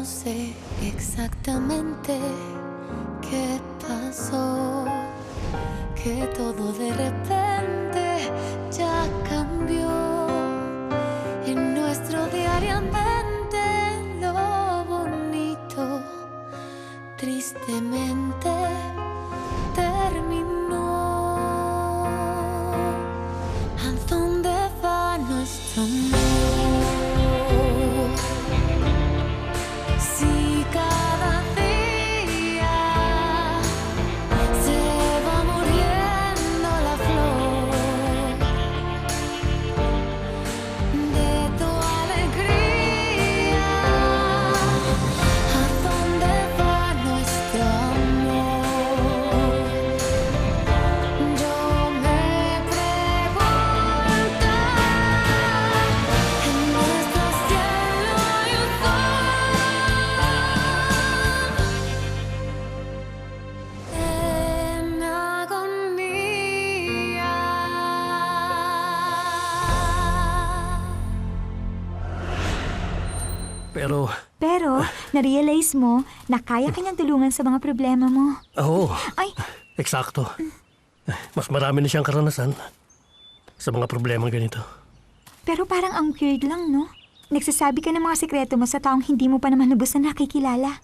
No sé exactamente qué pasó, que todo de repente ya cambió. En nuestro diariamente lo bonito tristemente terminó. ¿A dónde va nuestro amor? Si cada día se va muriendo la flor de tu alegría, ¿a dónde va nuestro amor? Yo me pregunto, en nuestro cielo hay un en agonía. Pero, na-realize mo na kaya kanyang tulungan sa mga problema mo. Oo, Ay, eksakto. Mas marami na siyang karanasan sa mga problemang ganito. pero parang ang weird lang, no? Nagsasabi ka ng mga sikreto mo sa taong hindi mo pa naman lubos na nakikilala.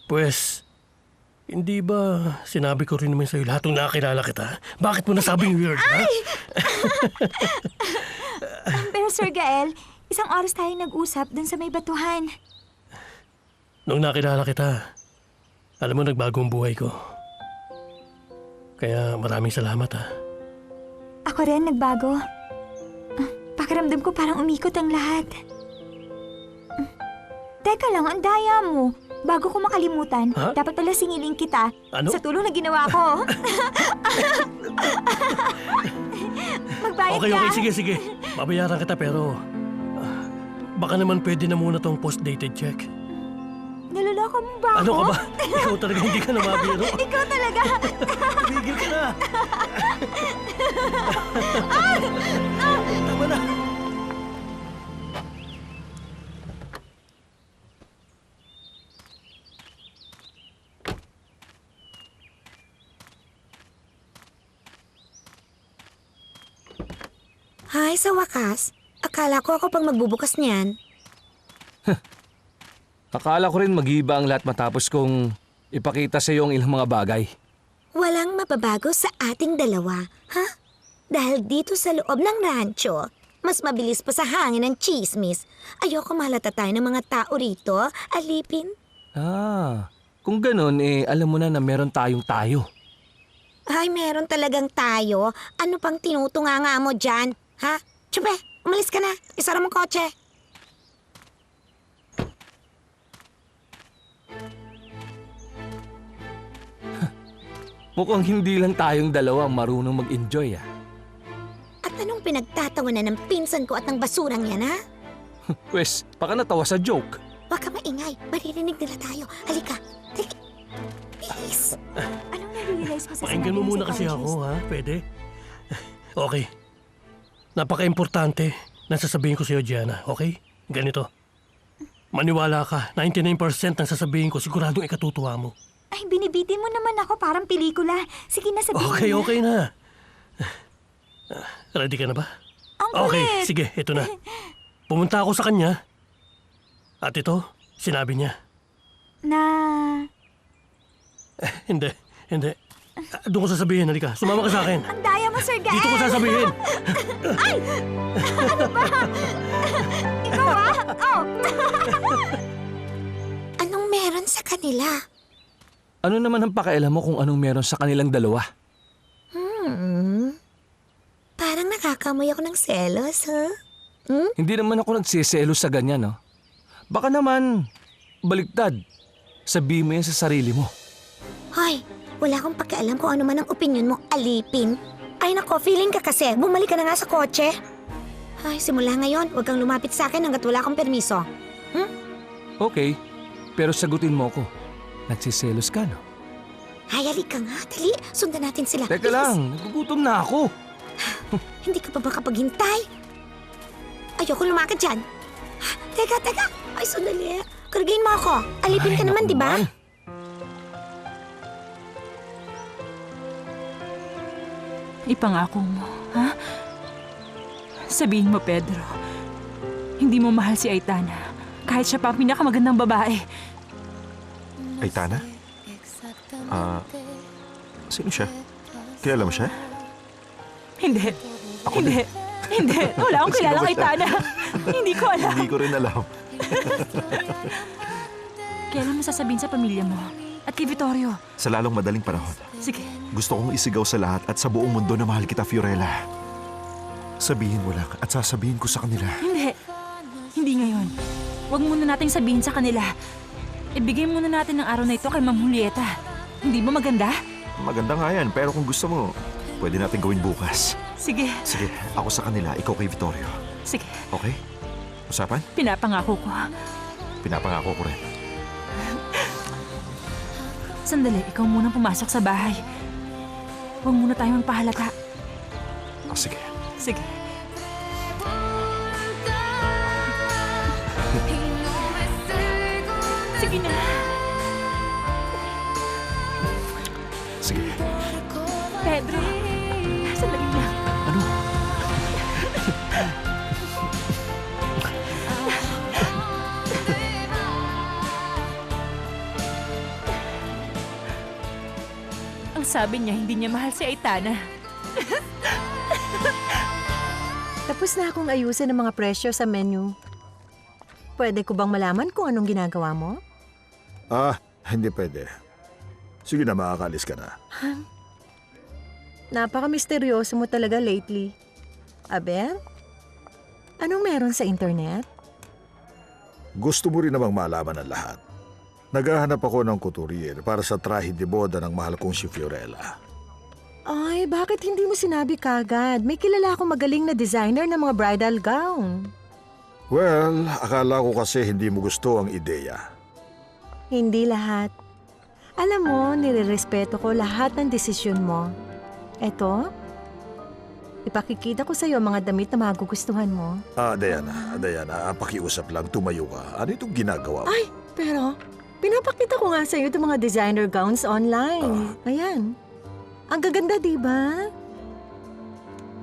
Pues, hindi ba sinabi ko rin naman sa'yo lahat nung nakakilala kita? Bakit mo nasabing weird, ha? Pero Sir Gael, isang oras tayo nag-usap dun sa may batuhan. Nung nakilala kita, alam mo, nagbago ang buhay ko. Kaya maraming salamat, ha? Ako rin nagbago. Pakiramdam ko parang umikot ang lahat. Teka lang, ang daya mo. Bago ko makalimutan, Ha? dapat pala singilin kita Ano? sa tulong na ginawa ko. Magbayad Okay, ka. sige. Babayaran kita pero baka naman pwede na muna tong post-dated check. Naloloko mo ba ako? Ano ka ba? Ikaw talaga hindi ka na mabiro. Ikaw talaga. Tumigil ka na. Tama na. Hay, sa wakas. Akala ko ako pang magbubukas niyan. Akala ko rin mag-iiba ang lahat matapos kong ipakita sa iyo ang ilang mga bagay. Walang mababago sa ating dalawa, ha? Dahil dito sa loob ng rancho, mas mabilis pa sa hangin ng chismis. Ayoko malata tayo ng mga tao rito, alipin. Kung ganun, alam mo na meron tayong tayo. Ay, meron talagang tayo. Ano pang tinutunganga mo dyan, ha? Tsupe, umalis ka na. Isara mo kotse. Mukhang hindi lang tayong dalawa ang marunong mag-enjoy, ah. At anong pinagtatawanan ng pinsan ko at ng basurang yan, ha? Pwes, baka natawa sa joke. Huwag ka maingay. Maririnig nila tayo. Halika. Halika. Bilis. Anong na-realize mo sa Pakinggan mo sinabi ng muna kasi psychologist? ako, ha? Pwede? Okay. Napaka-importante na sasabihin ko sa iyo, Gianna, okay? Ganito. Maniwala ka, 99% ng sasabihin ko siguradong ikatutuwa mo. Ay, binibitin mo naman ako parang pelikula. Sige na, sabihin mo. Okay na. Ready ka na ba? Ang Okay, kulit. sige, ito na. Pumunta ako sa kanya. At ito, sinabi niya. Na... Hindi. Doon ko sasabihin, halika. Sumama ka sa akin. Ang daya mo, Sir Gael. Dito ko sasabihin. Ikaw ah? Oh. Anong meron sa kanila? Ano naman ang pakialam mo kung anong meron sa kanilang dalawa? Parang nakakamoy ako ng selos, ha? Hindi naman ako nagsiselos sa ganyan, no? Baka naman, baliktad. Sabihin mo yan sa sarili mo. Hoy, wala akong pakialam kung ano man ang opinyon mo, alipin. Ay nako, feeling ka kasi. Bumalik ka na nga sa kotse. Ay, simula ngayon, huwag kang lumapit sa akin hanggat wala akong permiso. Okay, pero sagutin mo ko. Nagsiselos ka, no? Ay, halika nga. Dali, sundan natin sila. Teka Bilis. lang, nagugutom na ako. Hindi ka pa ba makapaghintay? Ayoko lumakad dyan. Teka. Ay, sandali. Kargayin mo ako. Alipin ka naman, di ba? Ipangako mo, ha? Sabihin mo, Pedro, hindi mo mahal si Aitana. Kahit siya pa ang pinakamagandang babae. Aitana? Sino siya? Kilala mo siya? Hindi. Ako Hindi. din. Hindi. Wala akong Sino kilalang ba siya? Aitana. Hindi ko alam. Hindi ko rin alam. Kailan mo sasabihin sa pamilya mo? At kay Vittorio? Sa lalong madaling panahon, Sige. gusto kong isigaw sa lahat at sa buong mundo na mahal kita, Fiorella. Sabihin mo lang at sasabihin ko sa kanila. Hindi. Hindi ngayon. Huwag muna nating sabihin sa kanila. Ibigay muna natin ang araw na ito kay Ma'am Julieta. Hindi ba maganda? Maganda nga yan, pero kung gusto mo, pwede natin gawin bukas. Sige. Sige, ako sa kanila, ikaw kay Vittorio. Sige. Okay? Usapan? Pinapangako ko. Pinapangako ko rin. Sandali, ikaw munang pumasok sa bahay. Huwag muna tayo magpahalata. Sige. Sige. Sige na. Sige. Pedro. Sandali lang. Ano? Ang sabi niya, hindi niya mahal si Aitana. Tapos na akong ayusin ang mga presyo sa menu. Pwede ko bang malaman kung anong ginagawa mo? Hindi pwede. Sige na, makakalis ka na. Napaka-misteryoso mo talaga lately. Abel? Anong meron sa internet? Gusto mo rin namang malaman ang lahat. Naghahanap ako ng couturier para sa trahe de boda ng mahal kong si Fiorella. Ay, bakit hindi mo sinabi kagad? May kilala akong magaling na designer ng mga bridal gown. Well, akala ko kasi hindi mo gusto ang ideya. Hindi lahat. Alam mo, nirerespeto ko lahat ng desisyon mo. Eto, ipakikita ko sa'yo ang mga damit na magugustuhan mo. Diana, pakiusap lang, tumayo ka. Ano itong ginagawa mo? Ay, pero pinapakita ko nga sa'yo itong mga designer gowns online. Ayan. Ang gaganda, di ba?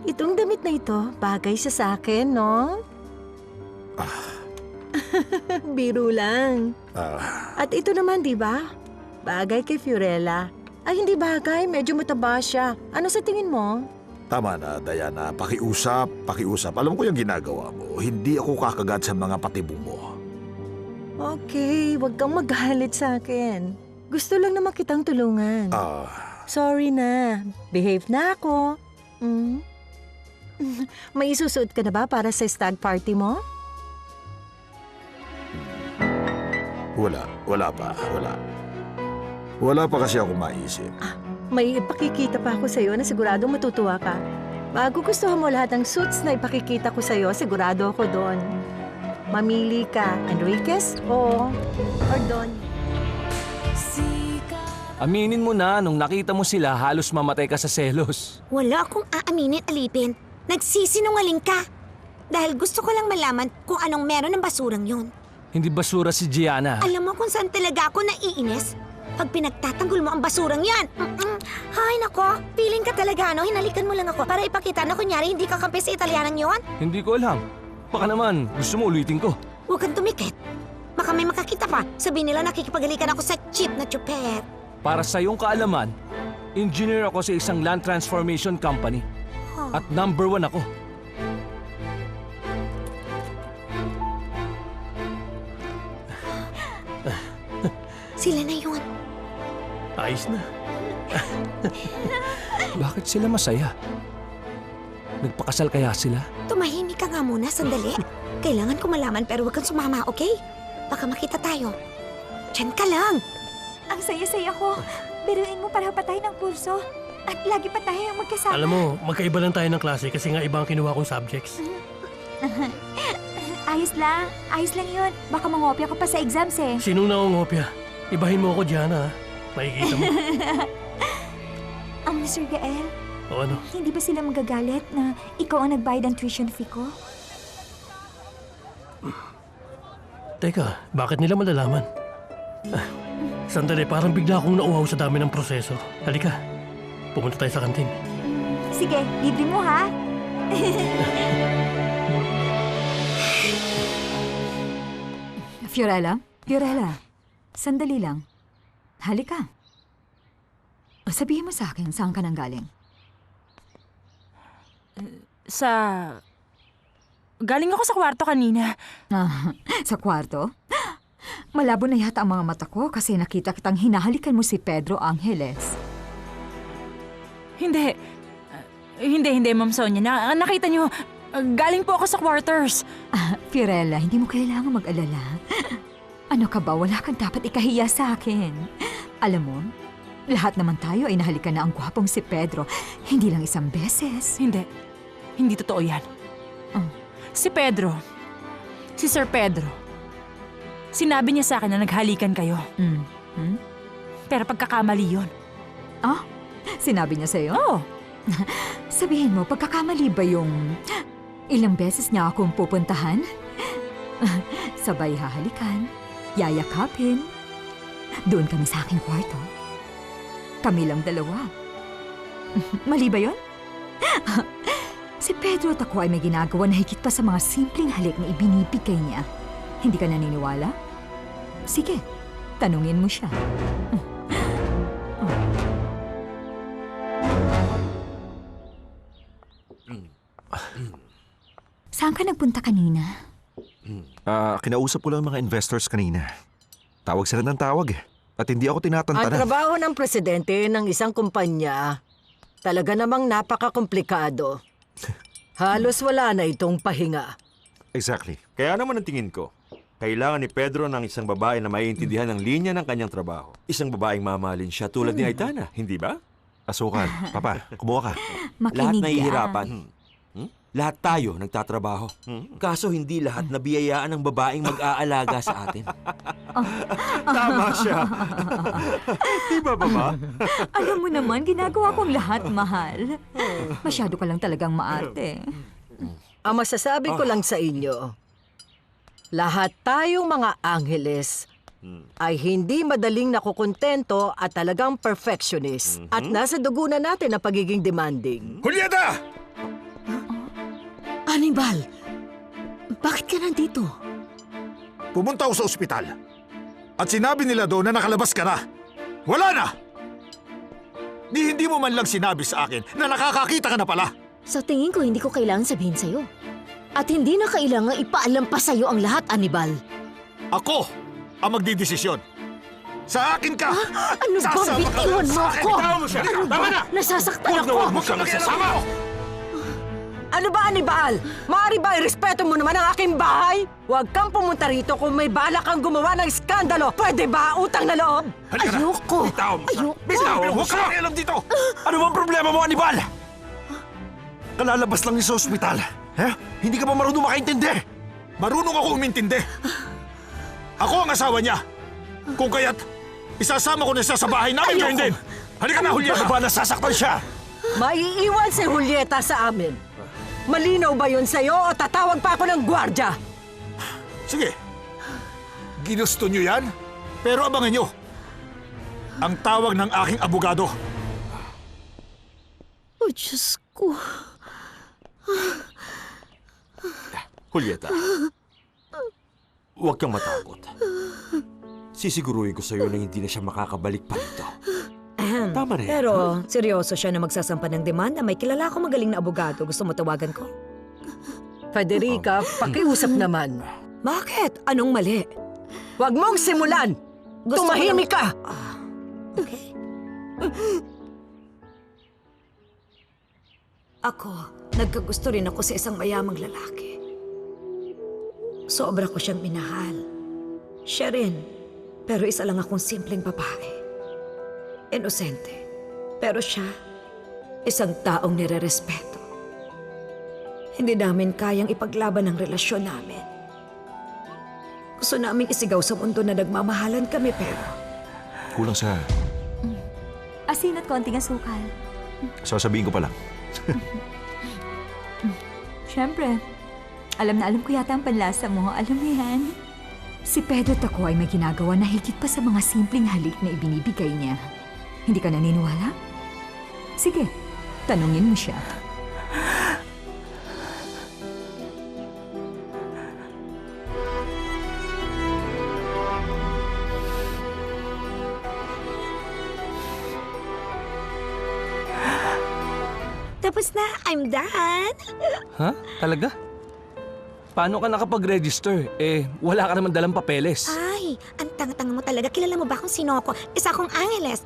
Itong damit na ito, bagay siya sa akin, no? Biro lang. At ito naman, di ba? Bagay kay Fiorella. Ay, hindi bagay. Medyo mataba siya. Ano sa tingin mo? Tama na, Diana. Pakiusap. Alam ko yung ginagawa mo. Hindi ako kakagat sa mga patibong mo. Okay, wag kang magalit sa akin. Gusto lang naman kitang tulungan. Sorry na. Behave na ako. May isusuot ka na ba para sa stag party mo? Wala pa. Wala pa kasi ako maisip. May ipakikita pa ako sa'yo na siguradong matutuwa ka. Magugustuhan mo lahat ng suits na ipakikita ko sa'yo, sigurado ako doon. Mamili ka, Enriquez o Don. Aminin mo na, nung nakita mo sila, halos mamatay ka sa selos. Wala akong aaminin, Alipin. Nagsisinungaling ka. Dahil gusto ko lang malaman kung anong meron ng basurang yun. Hindi basura si Gianna. Alam mo kung saan talaga ako naiinis? Pag pinagtatanggol mo ang basurang yan. Hay nako, feeling ka talaga, no? Hinalikan mo lang ako para ipakita na kunyari hindi ka kampi sa Italianan yon. Hindi ko alam. Baka naman, gusto mo ulitin ko. Huwag kang tumikit. Baka may makakita pa. Sabihin nila nakikipagalikan ako sa cheap na chupet. Para sa iyong kaalaman, engineer ako sa isang land transformation company. At number 1 ako. Sila na yun. Ayos na. Bakit sila masaya? Nagpakasal kaya sila? Tumahimik ka nga muna, sandali. Kailangan ko malaman pero huwag kang sumama, okay? Baka makita tayo. Diyan ka lang. Ang saya-saya ko. Biruin mo para pa tayo ng kurso. At lagi pa tayo ang magkasama. Alam mo, magkaiba lang tayo ng klase kasi nga iba ang kinuha kong subjects. Ayos lang yun. Baka mangopya ka pa sa exams eh. Sinong nangungopya? Ibahin mo ako, Gianna. Makikita mo. Mr. Gael, O ano? hindi ba sila magagalit na ikaw ang nagbayad ng tuition fee ko? Teka, bakit nila malalaman? Sandali, parang bigla akong nauhaw sa dami ng proseso. Halika, pumunta tayo sa kantin. Sige, libre mo ha. Fiorella, sandali lang. Halika. Sabihin mo sa akin, saan ka nang galing? Galing ako sa kwarto kanina. Sa kwarto? Malabo na yata ang mga mata ko kasi nakita kitang hinahalikan mo si Pedro Angeles. Hindi, Ma'am Sonia. Nakita niyo, galing po ako sa quarters. Fiorella, hindi mo kailangan mag-alala. Ano ka ba? Wala kang dapat ikahiya sa akin. Alam mo, lahat naman tayo ay nahalikan na ang gwapong si Pedro. Hindi lang isang beses. Hindi totoo yan. Si Pedro, si Sir Pedro, sinabi niya sa akin na naghalikan kayo. Pero pagkakamali yun. Sinabi niya sa'yo? Oo. Sabihin mo, pagkakamali ba yung ilang beses niya akong pupuntahan? Sabay hahalikan, yayakapin. Doon kami sa aking kwarto. Kami lang dalawa. Mali ba yun? Si Pedro at ako ay may ginagawa na higit pa sa mga simpleng halik na ibinibigay niya. Hindi ka naniniwala? Sige, tanungin mo siya. Saan ka nagpunta kanina? Kinausap ko lang mga investors kanina. Tawag sila ng tawag eh. At hindi ako Ang tinatantanan. trabaho ng presidente ng isang kumpanya, talaga namang napaka-komplikado. Halos wala na itong pahinga. Exactly. Kaya naman ang tingin ko, kailangan ni Pedro ng isang babae na maiintindihan ng linya ng kanyang trabaho. Isang babaeng mamahalin siya tulad ni Aitana, hindi ba? Asukal. Papa, kumuha ka. Makinig Lahat nahihirapan. Lahat tayo nagtatrabaho. Kaso hindi lahat nabiyayaan ng babaeng mag-aalaga sa atin. Tama siya. Di ba, Baba? Alam mo naman, ginagawa kong lahat, mahal. Masyado ka lang talagang maarte. Ang masasabi ko lang sa inyo, lahat tayong mga Angeles ay hindi madaling nakukontento at talagang perfectionist. At nasa dugo na natin ang pagiging demanding. Julieta! Hannibal, bakit ka nandito? Pumunta ako sa ospital. At sinabi nila doon na nakalabas ka na. Wala na! Hindi mo man lang sinabi sa akin na nakakakita ka na pala. Sa tingin ko, hindi ko kailangan sabihin sa'yo. At hindi na kailangan ipaalam pa sa'yo ang lahat, Hannibal. Ako ang magdidesisyon. Sa akin ka! Ano bang Sasama ka bitiwan lang mo sa akin. ako? Tama mo siya. Tama na! Nasasaktan Huwag na ako! huwag mo siyang nasasama! Ano ba, Hannibal? Maaari ba irespeto mo naman ang aking bahay? Huwag kang pumunta rito kung may balak kang gumawa ng iskandalo. Pwede ba, utang na loob? Halika na. Ayoko! Bitaw mo siya. Ayoko! Bitaw mo! Huwag ka makialam dito! Ano bang problema mo, Hannibal? Kalalabas lang niya sa ospital. Hindi ka ba marunong makaintindi? Marunong ako umintindi. Ako ang asawa niya. Kung kaya't isasama ko na siya sa bahay namin ngayon din. Halika na, Julieta! Ano ba nasasaktan siya? Maiiwan si Julieta sa amin. Malinaw ba yun sa'yo o tatawag pa ako ng gwardya? Sige. Ginusto niyo yan? Pero abangan niyo. Ang tawag ng aking abogado. Oh, Diyos ko. Julieta, huwag kang matakot. Sisiguruhin ko sa'yo na hindi na siya makakabalik pa rito. Tama na yan. Pero seryoso siya na magsasampa ng demanda. May kilala ako magaling na abogado. Gusto mo tawagan ko? Federica, pakiusap naman. Bakit? Anong mali? Huwag mong simulan! Gusto mo Tumahimik ka! Okay. Ako, nagkagusto rin ako sa isang mayamang lalaki. Sobra ko siyang minahal. Siya rin. Pero isa lang akong simpleng babae. Inosente. Pero siya, isang taong nirerespeto. Hindi namin kayang ipaglaban ang relasyon namin. Gusto namin isigaw sa mundo na nagmamahalan kami pero... Kulang sa... Asin at konting asukal. Sasabihin ko pa lang. Siyempre, alam na alam ko yata ang panlasa mo. Alam mo yan. Si Pedro Taco ay may ginagawa na higit pa sa mga simpleng halik na ibinibigay niya. Hindi ka naniniwala? Sige, tanungin mo siya. Tapos na, I'm done. Ha? Talaga? Paano ka nakapag-register? Wala ka naman dalang papeles. Ay, ang tanga-tanga mo talaga. Kilala mo ba kung sino ako? Isa akong Angeles.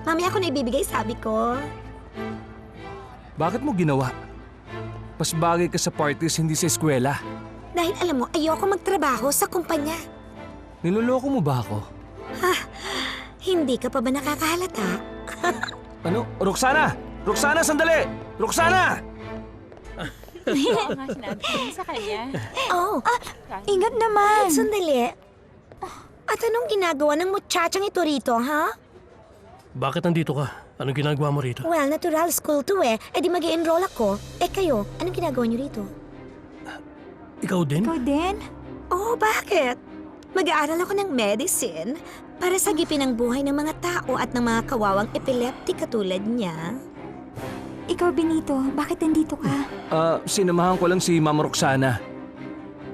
Mamaya ko na ibibigay, sabi ko. Bakit mo ginawa? Mas bagay ka sa parties, hindi sa eskwela. Dahil alam mo, ayoko magtrabaho sa kumpanya. Niloloko mo ba ako? Hindi ka pa ba nakakahalata? Ano? Roxana! Roxana, sandali! Roxana! Nga sinabi ko sa kanya. Oh, Ingat naman! sandali. At anong ginagawa ng muchachang ito rito, ha? Bakit nandito ka? Anong ginagawa mo rito? Well, natural school to eh. E di mag-enroll ako. Kayo, anong ginagawa niyo rito? Ikaw din? Ikaw din? Oh, bakit? Mag-aaral ako ng medicine para sagipin ang buhay ng mga tao at ng mga kawawang epileptic katulad niya. Ikaw, Benito, bakit nandito ka? Sinamahan ko lang si Ma'am Roxana.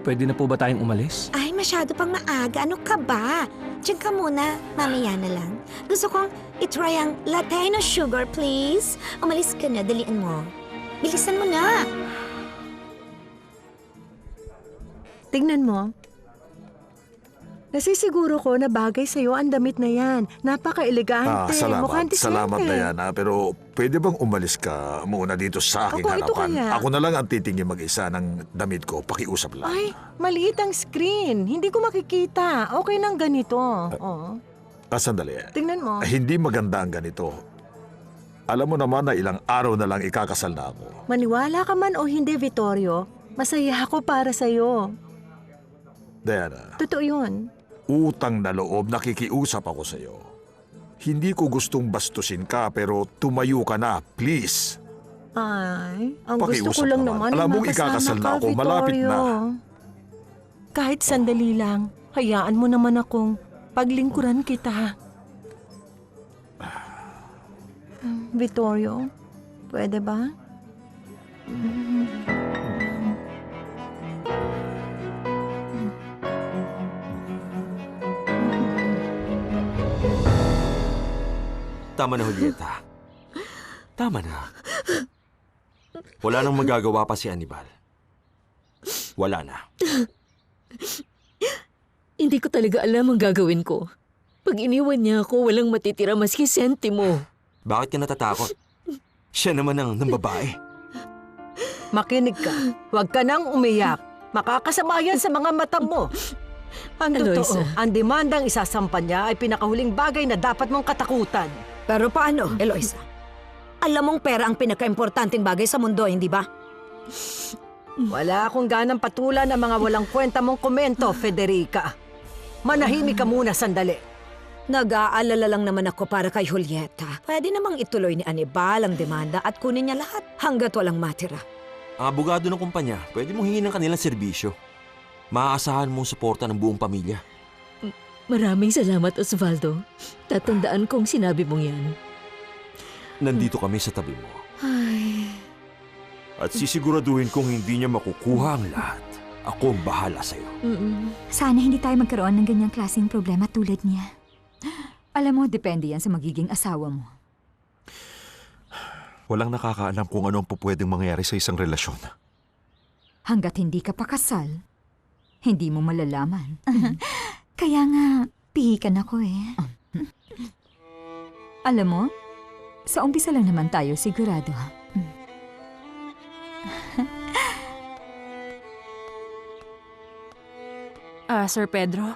Pwede na po ba tayong umalis? Ay, masyado pang maaga. Ano ka ba? Diyan ka muna. Mamaya na lang. Gusto kong itry ang Latino sugar, please. Umalis ka na. Dalian mo. Bilisan mo na. Tingnan mo. Nasisiguro ko na bagay sa'yo ang damit na yan. Napaka-elegante. Mukhang Salamat, disente. Diana. Pero pwede bang umalis ka muna dito sa aking Opo, ito harapan? kaya. Ako na lang ang titingin mag-isa ng damit ko. Pakiusap lang. Ay, maliit ang screen. Hindi ko makikita. Okay nang ganito. Oh. Sandali. Tingnan mo. Hindi maganda ang ganito. Alam mo naman na ilang araw na lang ikakasal na ako. Maniwala ka man o hindi, Vittorio, masaya ako para sa'yo. Diana, Totoo yun. utang na loob, nakikiusap ako sa'yo. Hindi ko gustong bastusin ka pero tumayo ka na, please. Ay, ang gusto Pakiusap ko lang naman. naman Alam ay mong makasama ikakasal na ka, ako, malapit na. Vittorio. Kahit sandali lang, hayaan mo naman akong paglingkuran kita. Vittorio, pwede ba? Tama na, Julieta. Tama na. Wala nang magagawa pa si Anibal. Wala na. Hindi ko talaga alam ang gagawin ko. Pag iniwan niya ako, walang matitira maski sentimo. Bakit ka natatakot? Siya naman ang babae. Makinig ka. Huwag ka nang umiyak. Makakasama yan sa mga mata mo. Ang totoo, Eloisa. ang demandang isasampa niya ay pinakahuling bagay na dapat mong katakutan. Pero paano, Eloisa? Alam mong pera ang pinaka-importanting bagay sa mundo, hindi ba? Wala akong ganang patulan ang mga walang kwenta mong komento, Federica. Manahimik ka muna sandali. Nag-aalala lang naman ako para kay Julieta. Pwede namang ituloy ni Anibal ang demanda at kunin niya lahat hanggat walang matira. Ang abogado ng kumpanya, pwede mong hingin ng kanilang serbisyo. Maaasahan mong suporta ng buong pamilya. Maraming salamat, Osvaldo. Tatandaan kong sinabi mong yan. Nandito kami sa tabi mo. At sisiguraduhin kong hindi niya makukuha ang lahat. Ako ang bahala sa'yo. Sana hindi tayo magkaroon ng ganyang klaseng problema tulad niya. Alam mo, depende yan sa magiging asawa mo. Walang nakakaalam kung ano ang pupwedeng mangyari sa isang relasyon. Hanggat hindi ka pa kasal, hindi mo malalaman. Kaya nga, pihikan ako eh. Alam mo, sa umpisa lang naman tayo sigurado. Sir Pedro,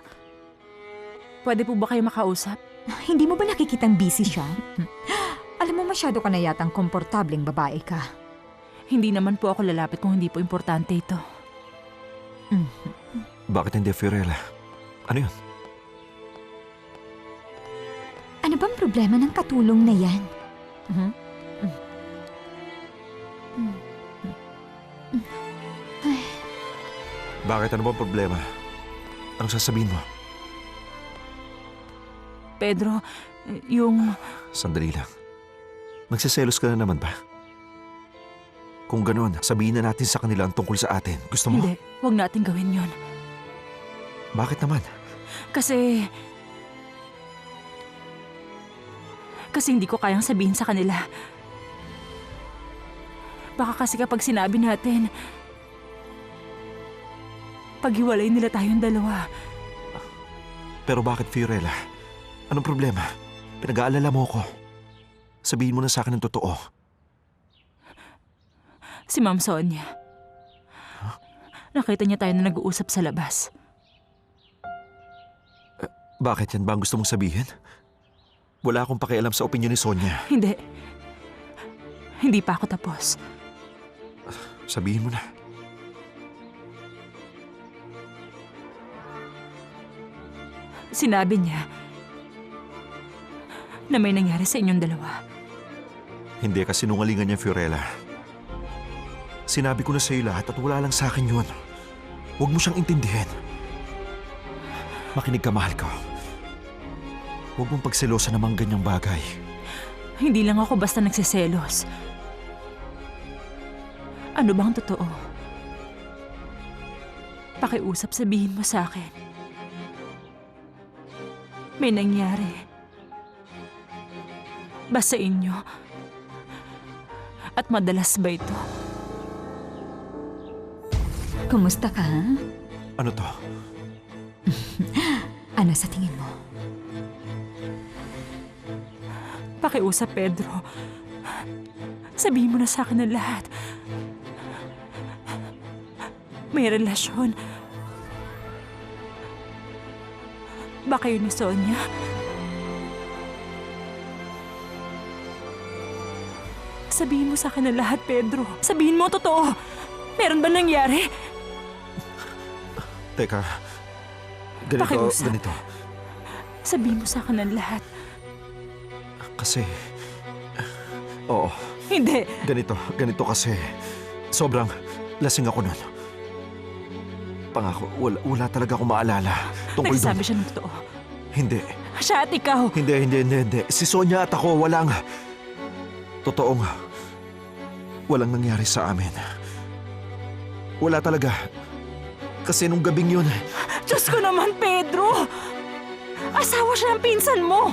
pwede po ba kayo makausap? Hindi mo ba nakikitang busy siya? Alam mo, masyado ka na yatang komportableng babae ka. Hindi naman po ako lalapit kung hindi po importante ito. Bakit hindi, Fiorella? Ano yun? Ano bang problema ng katulong na yan? Bakit ano bang problema? Anong sasabihin mo? Pedro, yung... Sandali lang. Nagsiselos ka na naman ba? Kung gano'n, sabihin na natin sa kanila ang tungkol sa atin. Gusto mo? Hindi, huwag natin gawin yon. Bakit naman? Kasi hindi ko kayang sabihin sa kanila. Baka kasi kapag sinabi natin, paghiwalay nila tayong dalawa. Pero bakit, Fiorella? Anong problema? Pinag-aalala mo ko. Sabihin mo na sa akin ang totoo. Si Ma'am Sonia. Nakita niya tayo na nag-uusap sa labas. Bakit yan ba ang gusto mong sabihin? Wala akong pakialam sa opinyon ni Sonia. Hindi. Hindi pa ako tapos. Sabihin mo na. Sinabi niya na may nangyari sa inyong dalawa. Hindi, kasinungalingan niya, Fiorella. Sinabi ko na sa'yo lahat at wala lang sa akin yun. Huwag mo siyang intindihin. Makinig ka, mahal ko. Huwag mong pagselosa namang ganyang bagay. Hindi lang ako basta nagsiselos. Ano bang totoo? Pakiusap, sabihin mo sa akin. May nangyari. Ba sa inyo? At madalas ba ito? Kumusta ka, ha? Ano to? Ano sa tingin mo? Pakiusap, Pedro. Sabihin mo na sa akin ang lahat. May relasyon. Ba kayo ni Sonia? Sabihin mo sa akin ang lahat, Pedro. Sabihin mo ang totoo. Meron ba nangyari? Teka. Pakiusap. Ganito. Sabihin mo sa akin ang lahat. Kasi... Oo. Hindi. Ganito kasi. Sobrang lasing ako nun. Pangako, wala talaga akong maalala. Tungkol Nagsabi doon. siya ng totoo. Hindi. Siya at ikaw. Hindi. Si Sonia at ako, walang nangyari sa amin. Wala talaga. Kasi nung gabing yun... Diyos ko naman, Pedro! Asawa siya ng pinsan mo!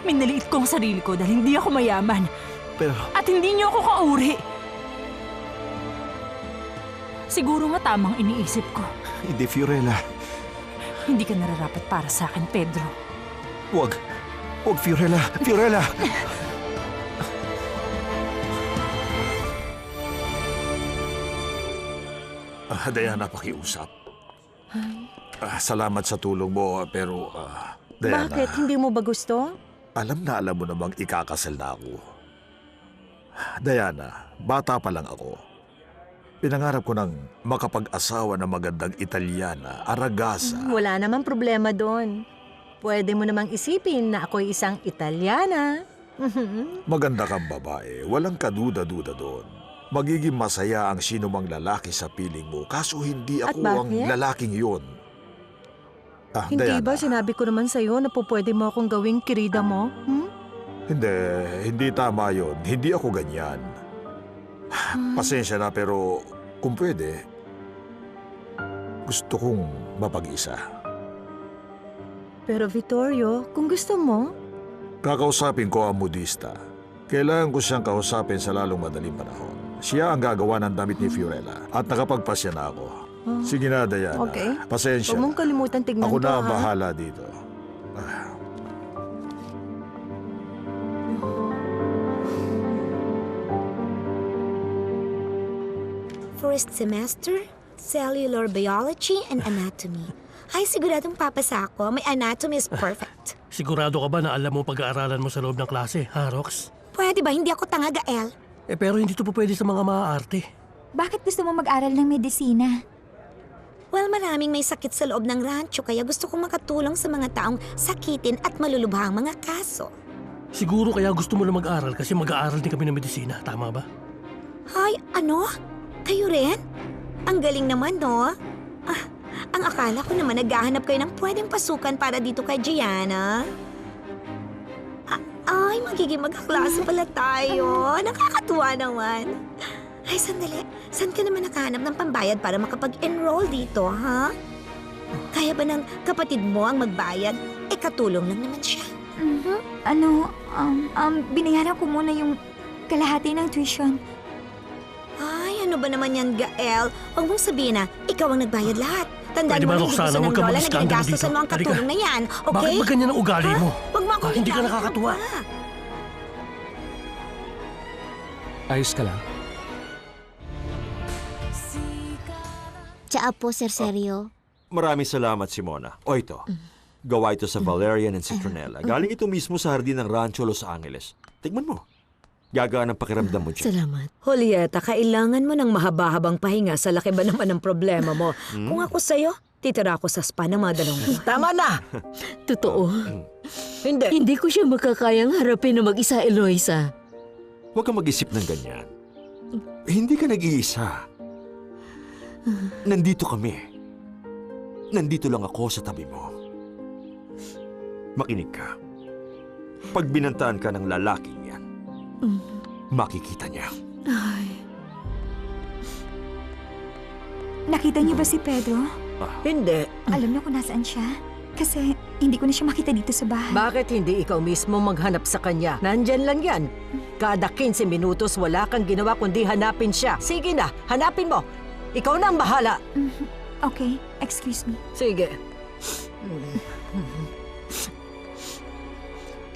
Minaliit ko ang sarili ko dahil hindi ako mayaman. Pero... At hindi niyo ako kauri. Siguro nga tamang iniisip ko. Hindi, Fiorella. Hindi ka nararapat para sa akin, Pedro. Huwag, Fiorella. Fiorella! Diana, pakiusap. Salamat sa tulong mo, pero... Diana, Bakit? Hindi mo ba gusto? alam mo namang ikakasal na ako. Diana, bata pa lang ako. Pinangarap ko ng makapag-asawa ng magandang Italyana, Aragasa. Wala namang problema doon. Pwede mo namang isipin na ako'y isang Italyana. Maganda kang babae, walang kaduda-duda doon. Magiging masaya ang sinumang lalaki sa piling mo, kaso hindi At ako ang bakit? lalaking yun. Hindi Diana, ba sinabi ko naman sa'yo na pwede mo akong gawing kirida mo? Hindi tama yun. Hindi ako ganyan. Pasensya na pero kung pwede, gusto kong mapag-isa. Pero Vittorio, kung gusto mo, Kakausapin ko ang modista. Kailangan ko siyang kausapin sa lalong madaling panahon. Siya ang gagawa ng damit ni Fiorella at nakapagpasya na ako. Sige na, Diana. Okay. Pasensya huwag mong na. kalimutan tignan Ako to, na ha? ang bahala dito. First semester, cellular biology and anatomy. Ay, siguradong papasa ako. My anatomy is perfect. Sigurado ka ba na alam mo pag-aaralan mo sa loob ng klase, ha, Rox? Pwede ba? Hindi ako tanga, Gael. Pero hindi to po pwede sa mga maaarte. Bakit gusto mo mag-aral ng medisina? Well, maraming may sakit sa loob ng rancho kaya gusto kong makatulong sa mga taong sakitin at malulubhang mga kaso. Siguro kaya gusto mo na mag-aral kasi mag-aaral din kami ng medisina, tama ba? Ay, ano? Kayo rin? Ang galing naman, no? Ang akala ko naman naghahanap kayo ng pwedeng pasukan para dito kay Gianna. Ay, magiging magkaklase pala tayo. Nakakatuwa naman. Ay, sandali. Saan ka naman nakahanap ng pambayad para makapag-enroll dito, ha? Kaya ba ng kapatid mo ang magbayad? Katulong lang naman siya. Binayaran ko muna yung kalahati ng tuition. Ay, ano ba naman yan, Gael? Huwag mong sabihin na ikaw ang nagbayad lahat. Tandaan Pwede mo ba, na hindi Roxana, gusto ng huwag ka lola na mag-iskandalo ginagastosan dito. mo ang Halika. katulong na yan, okay? Bakit ba ganyan ang ugali mo? Huwag mo akong Hindi ka hinahanap nakakatuwa. pa. Ayos ka lang. Tsaa po, Sir Sergio. Maraming salamat, Simona. O ito, gawa ito sa valerian and citronella. Galing ito mismo sa hardin ng Rancho Los Angeles. Tignan mo. Gagaan ang pakiramdam mo dyan. Salamat. Julieta, kailangan mo ng mahaba-habang pahinga sa laki ba naman ng problema mo. Kung ako sa'yo, titira ako sa spa ng mga 2 buwan. Tama na! Totoo. Hindi. Hindi ko siya makakayang harapin na mag-isa, Eloisa. Huwag kang mag-isip ng ganyan. Hindi ka nag-iisa. Nandito kami. Nandito lang ako sa tabi mo. Makinig ka. Pag binantaan ka ng lalaking yan, makikita niya. Nakita niyo ba si Pedro? Hindi. Alam na kung nasaan siya. Kasi hindi ko na siya makita dito sa bahay. Bakit hindi ikaw mismo maghanap sa kanya? Nandyan lang yan. Kada 15 minutos wala kang ginawa kundi hanapin siya. Sige na, hanapin mo. Ikaw na ang bahala. Okay, excuse me. Sige.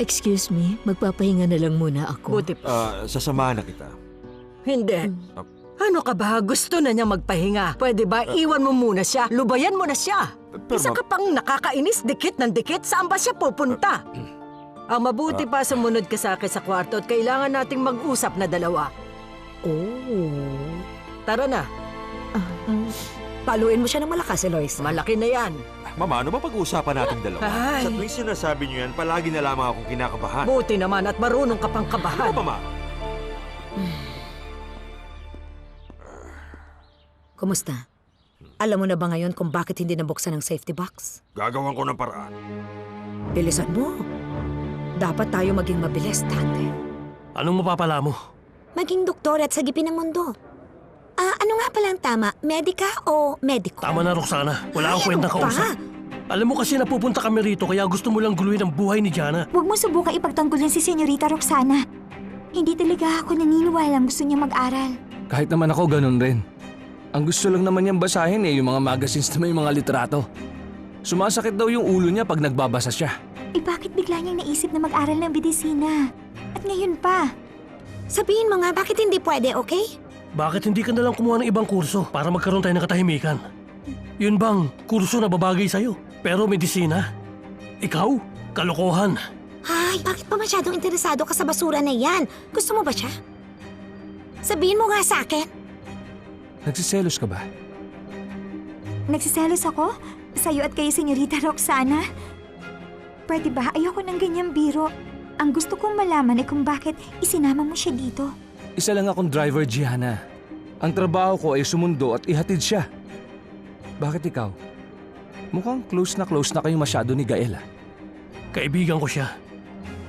Excuse me, magpapahinga na lang muna ako. Buti pa. Sasamahan na kita. Hindi. Ano ka ba? Gusto na niya magpahinga. Pwede ba iwan mo muna siya? Lubayan mo na siya. Isa ka pang nakakainis, dikit ng dikit. Saan ba siya pupunta? Ang mabuti pa sumunod ka sa akin sa kwarto at kailangan nating mag-usap na dalawa. Oh. Tara na. Paluin mo siya ng malakas, Eloise. Malaki na yan. Mama, ano ba pag-uusapan natin dalawa? Ay. Sa tuwing sinasabi niyo yan, palagi na lamang akong kinakabahan. Buti naman at marunong ka pang kabahan. Ano ba, Mama? Kumusta? Alam mo na ba ngayon kung bakit hindi nabuksan ang safety box? Gagawan ko ng paraan. Bilisan mo. Dapat tayo maging mabilis, Tante. Anong mapapala mo? Maging doktor at sagipin ng mundo. Ano nga palang tama? Medica o medico? Tama na, Roxana. Wala akong Ay, kwentang ano ba? kausap. Alam mo kasi napupunta kami rito kaya gusto mo lang guluhin ang buhay ni Gianna. Huwag mo subukan ipagtanggol yan si Senyorita Roxana. Hindi talaga ako naniniwalang gusto niya mag-aral. Kahit naman ako ganun rin. Ang gusto lang naman niyang basahin yung mga magazines na may mga litrato. Sumasakit daw yung ulo niya pag nagbabasa siya. Bakit bigla niyang naisip na mag-aral ng medisina? At ngayon pa. Sabihin mo nga, bakit hindi pwede, okay? Bakit hindi ka nalang kumuha ng ibang kurso para magkaroon tayo ng katahimikan? Yun bang kurso na babagay sa'yo? Pero medisina? Ikaw? Kalokohan. Ay, bakit pa masyadong interesado ka sa basura na yan? Gusto mo ba siya? Sabihin mo nga sa akin. Nagsiselos ka ba? Nagsiselos ako? Sa'yo at kay Senyorita Roxana? Pwede ba? Ayoko ng ganyang biro. Ang gusto kong malaman ay kung bakit isinama mo siya dito. Isa lang akong driver, Gianna. Ang trabaho ko ay sumundo at ihatid siya. Bakit ikaw? Mukhang close na kayo masyado ni Gael. Kaibigan ko siya.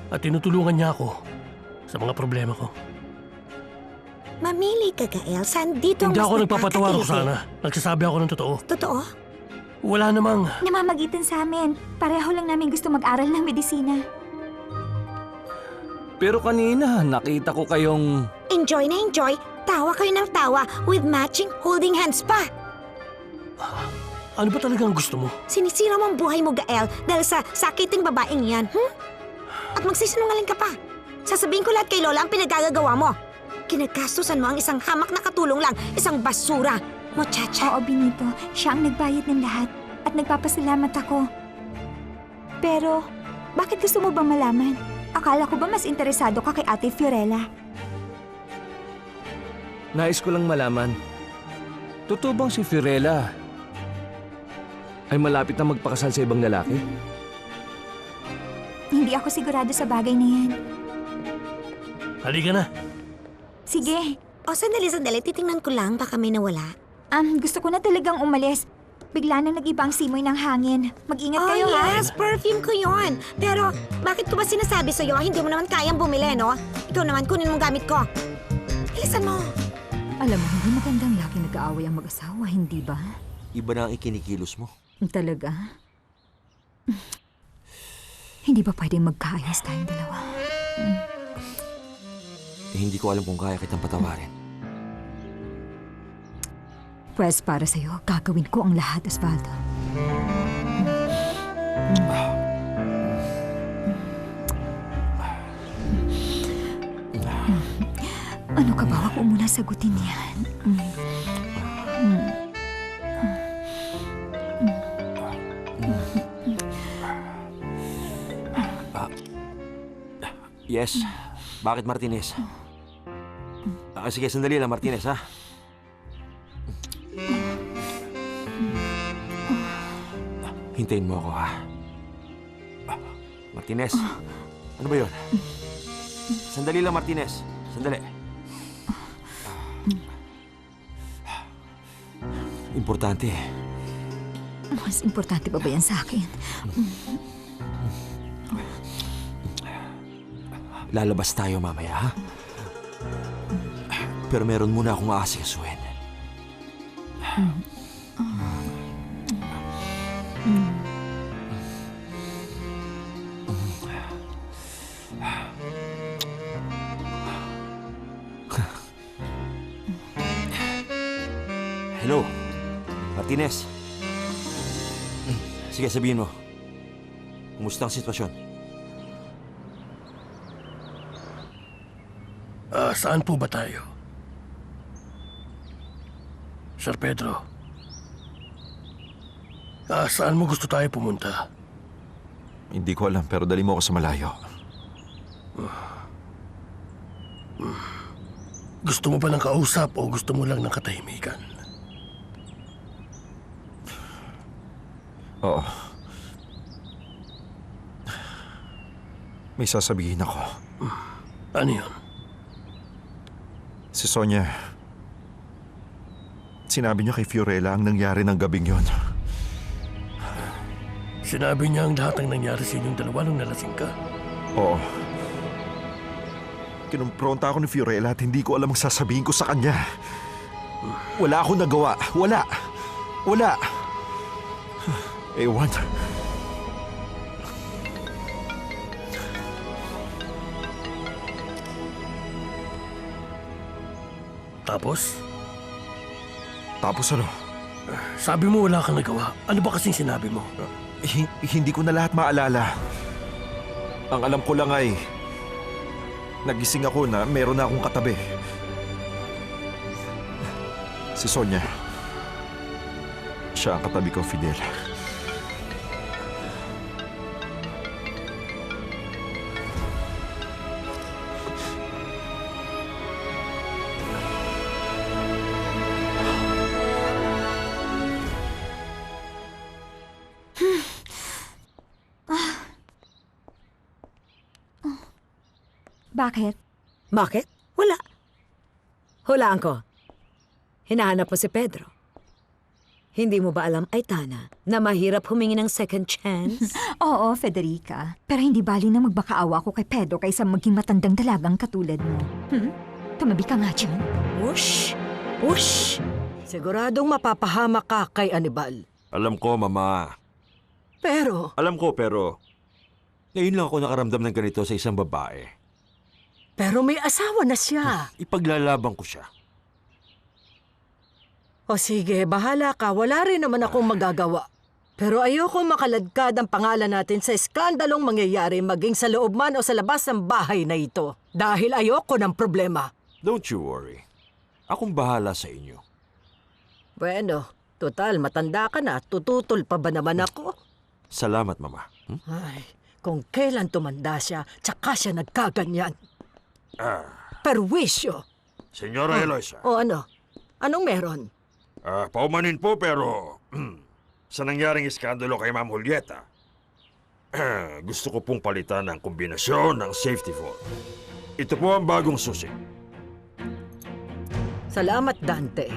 At tinutulungan niya ako sa mga problema ko. Mamili ka, Gael. Saan dito ang Hindi mas ako nagpapatawa, nakakatibay? Roxana. Nagsasabi ako ng totoo. Totoo? Wala namang... Namamagitan sa amin. Pareho lang namin gusto mag-aral ng medisina. Pero kanina, nakita ko kayong... Enjoy na enjoy. Tawa kayo ng tawa with matching holding hands pa. Ano ba talagang gusto mo? Sinisira mo ang buhay mo, Gael, dahil sa sakiting babaeng yan, At magsisinungaling ka pa. Sasabihin ko lahat kay Lola ang pinagagagawa mo. Kinagastusan mo ang isang hamak na katulong lang, isang basura. Muchacha. Oo, Benito. Siya ang nagbayad ng lahat. At nagpapasalamat ako. Pero, bakit gusto mo ba malaman? Akala ko ba mas interesado ka kay Ate Fiorella? Nais ko lang malaman. Totoo bang si Fiorella ay malapit na magpakasal sa ibang lalaki? Hindi ako sigurado sa bagay na yan. Halika na. Sige. O, sandali. Titingnan ko lang. Baka may nawala. Gusto ko na talagang umalis. Bigla nang nag-iba ang simoy ng hangin. Mag-ingat Oh, kayo, ha? yes, perfume ko yon. Pero, bakit ko ba sinasabi sa'yo? Hindi mo naman kayang bumili, no? Ikaw naman, kunin mong gamit ko. Bilisan mo. Alam mo, hindi magandang lagi nag-aaway ang mag-asawa, hindi ba? Iba na ang ikinikilos mo. Talaga? Hindi ba pwedeng magkaayos tayong dalawa? Hindi ko alam kung kaya kitang patawarin. Pwes para sa'yo, gagawin ko ang lahat, Osvaldo. Ano ka ba? Huwag mo muna sagutin yan. Yes. Bakit Martinez? Sige, sandali lang Martinez, ha? Hintayin mo ako, ha? Martinez, ano ba yun? Sandali lang, Martinez. Sandali. Importante. Mas importante pa ba yan sa akin? Lalabas tayo mamaya, ha? Pero meron muna akong aasikasuhin. Hello, Martinez. Sige, sabihin mo. Kumusta ang sitwasyon? Saan po ba tayo? Sir Pedro. Saan mo gusto tayo pumunta? Hindi ko alam, pero dali mo ako sa malayo. Gusto mo ba ng kausap o gusto mo lang ng katahimikan? Oo. May sasabihin ako. Ano yun? Si Sonia, sinabi niya kay Fiorella ang nangyari ng gabing yon. Sinabi niya ang lahat ng nangyari sa inyong dalawa nung nalasing ka? Oo. Kinumpronta ako ni Fiorella at hindi ko alam ang sasabihin ko sa kanya. Wala akong nagawa. Wala. Ewan. Tapos? Tapos ano? Sabi mo wala kang nagawa. Ano ba kasing sinabi mo? Hindi ko na lahat maalala. Ang alam ko lang ay nagising ako na meron na akong katabi. Si Sonia. Siya ang katabi ko, Fidel. Bakit? Bakit? Wala. Hulaan ko. Hinahanap mo si Pedro. Hindi mo ba alam, Aitana, na mahirap humingi ng second chance? Oo, Federica. Pero hindi bali na magbakaawa ko kay Pedro kaysa maging matandang dalagang katulad mo. Tumabi ka nga dyan. Whoosh! Whoosh! Siguradong mapapahamak ka kay Anibal. Alam ko, Mama. Pero Ngayon lang ako nakaramdam ng ganito sa isang babae. may asawa na siya. Ipaglalaban ko siya. O sige, bahala ka. Wala rin naman akong magagawa. Pero ayoko makaladkad ang pangalan natin sa eskandalong mangyayari maging sa loob man o sa labas ng bahay na ito. Dahil ayoko ng problema. Don't you worry. Akong bahala sa inyo. Bueno, total, matanda ka na. Tututol pa ba naman ako? Salamat, Mama. Ay, kung kailan tumanda siya, tsaka siya nagkaganyan. Perwisyo. Senyora Eloisa. O ano? Anong meron? Paumanin po pero sa nangyaring iskandalo kay Ma'am Julieta, gusto ko pong palitan ang kombinasyon ng safety valve. Ito po ang bagong susi. Salamat, Dante.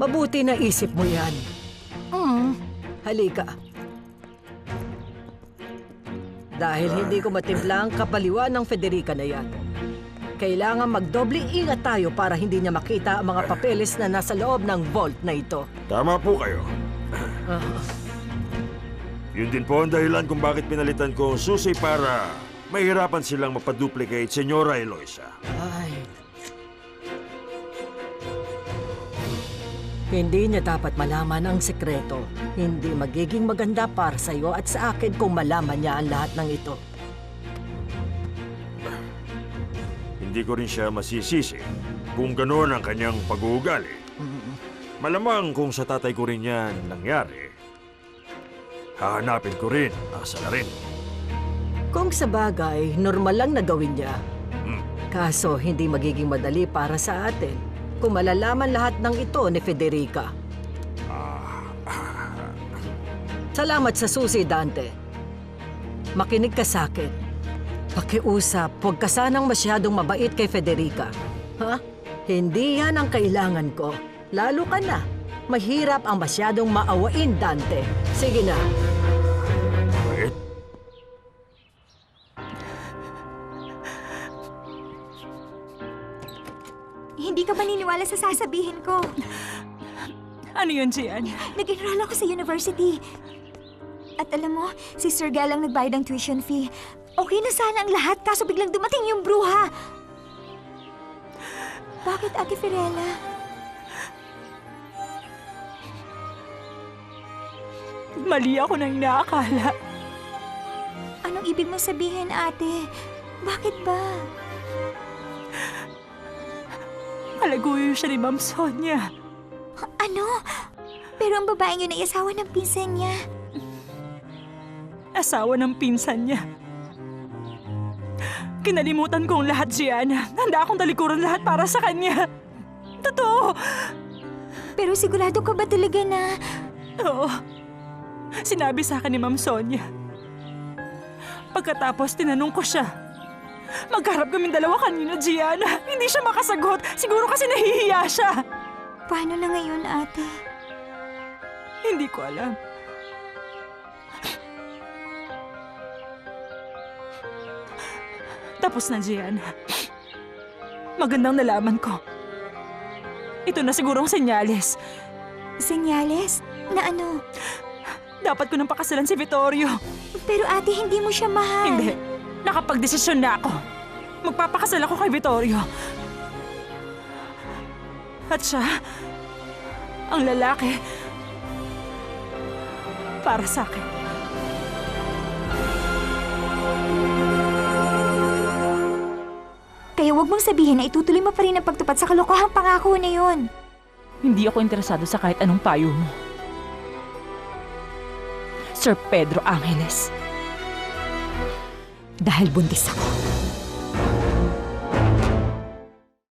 Mabuti na isip mo yan. Halika. Dahil hindi ko matimpla ang kapaliwan ng Federica na yan. Kailangan magdoble ingat tayo para hindi niya makita ang mga papeles na nasa loob ng vault na ito. Tama po kayo. Yun din po ang dahilan kung bakit pinalitan ko ang susi para mahirapan silang mapaduplicate, Senyora Eloisa. Ay. Hindi niya dapat malaman ang sekreto. Hindi magiging maganda para sa iyo at sa akin kung malaman niya ang lahat ng ito. Hindi ko rin siya masisisi kung gano'n ang kanyang pag-uugali. Malamang kung sa tatay ko rin yan nangyari, hahanapin ko rin ang salarin. Kung sa bagay, normal lang na gawin niya. Kaso hindi magiging madali para sa atin kung malalaman lahat ng ito ni Federica. Salamat sa susi, Dante. Makinig ka sa akin. Pakiusap, huwag ka sanang masyadong mabait kay Federica. Ha? Hindi yan ang kailangan ko. Lalo ka na. Mahirap ang masyadong maawain, Dante. Sige na. Wait. Hindi ka maniniwala sa sasabihin ko. Ano yun, Gianna? Nag-enroll ako sa university. At alam mo, si Sir Gal ang nagbayad ng tuition fee. Okay na sana ang lahat, kaso biglang dumating yung bruha. Bakit, Ate Fiorella? Mali ako nang inaakala. Anong ibig mo sabihin, ate? Bakit ba? Alaguyo siya ni Ma'am Sonia. Ano? Pero ang babaeng yun ay asawa ng pinsan niya. Asawa ng pinsan niya. Kinalimutan ko ang lahat, Gianna. Handa akong talikuran lahat para sa kanya. Totoo. Pero sigurado ka ba talaga na... Oo. Sinabi sa akin ni Ma'am Sonia. Pagkatapos tinanong ko siya. Magharap kaming dalawa kanina, Gianna. Hindi siya makasagot. Siguro kasi nahihiya siya. Paano na ngayon, ate? Hindi ko alam. Tapos na, Gianna. Magandang nalaman ko. Ito na sigurong senyales. Senyales? Na ano? Dapat ko nang pakasalan si Vittorio. Pero ate, hindi mo siya mahal. Hindi. Nakapagdesisyon na ako. Magpapakasal ako kay Vittorio. At siya, ang lalaki, para sa akin. Kaya huwag mong sabihin na itutuloy mo pa rin ang pagtupad sa kalokohang pangako na yun. Hindi ako interesado sa kahit anong payo mo. Sir Pedro Angeles. Dahil buntis ako.